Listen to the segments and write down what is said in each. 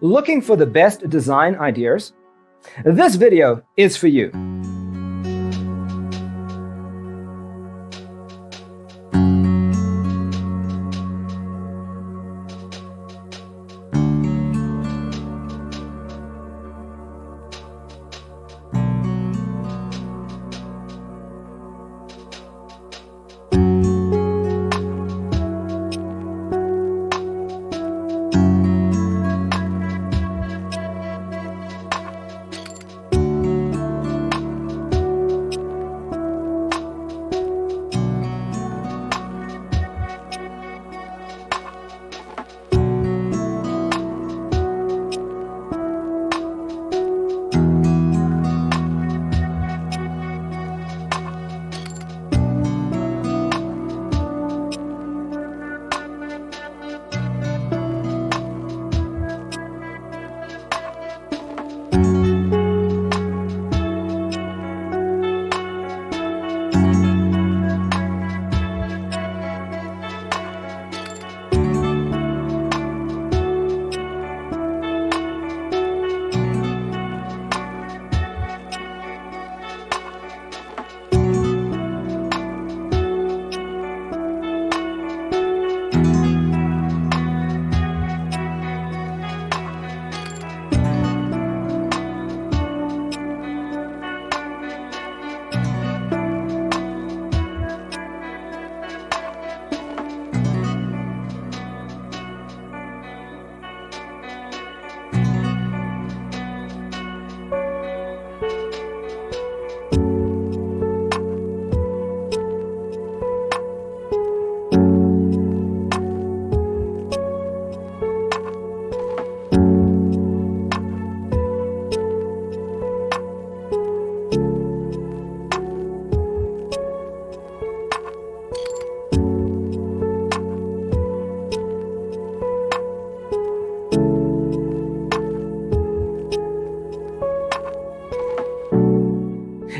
Looking for the best design ideas? This video is for you.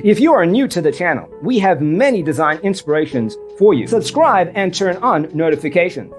If you are new to the channel, we have many design inspirations for you. Subscribe and turn on notifications.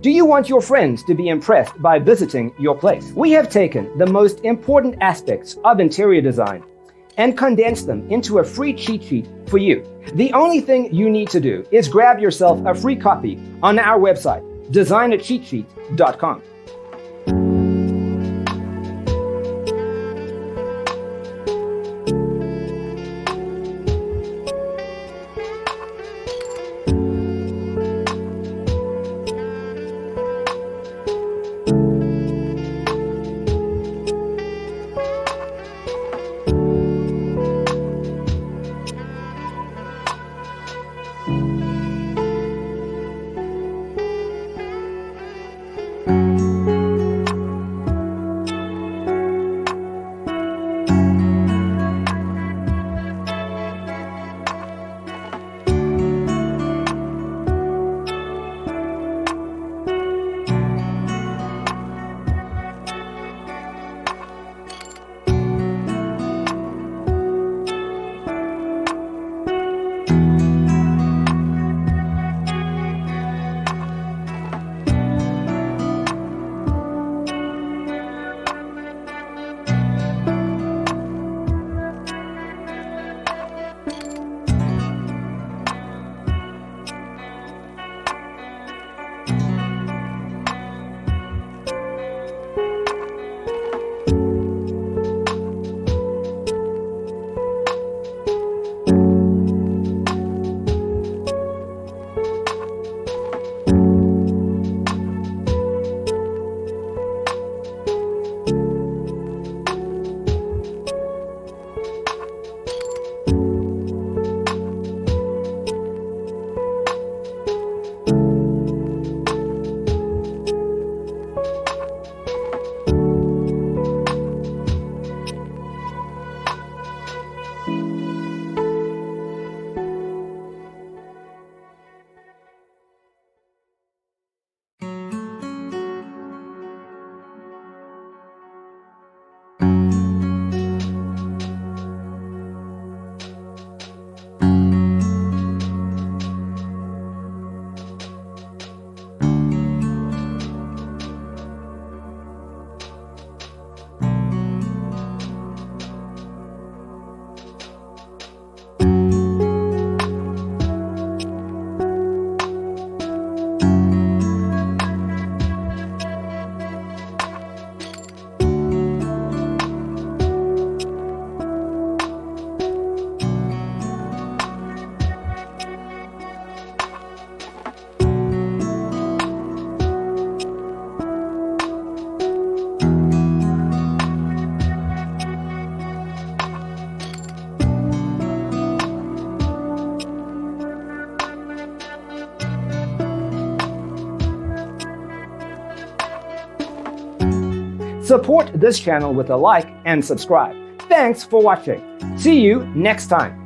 Do you want your friends to be impressed by visiting your place? We have taken the most important aspects of interior design and condensed them into a free cheat sheet for you. The only thing you need to do is grab yourself a free copy on our website, designercheatsheet.com. Support this channel with a like and subscribe. Thanks for watching. See you next time.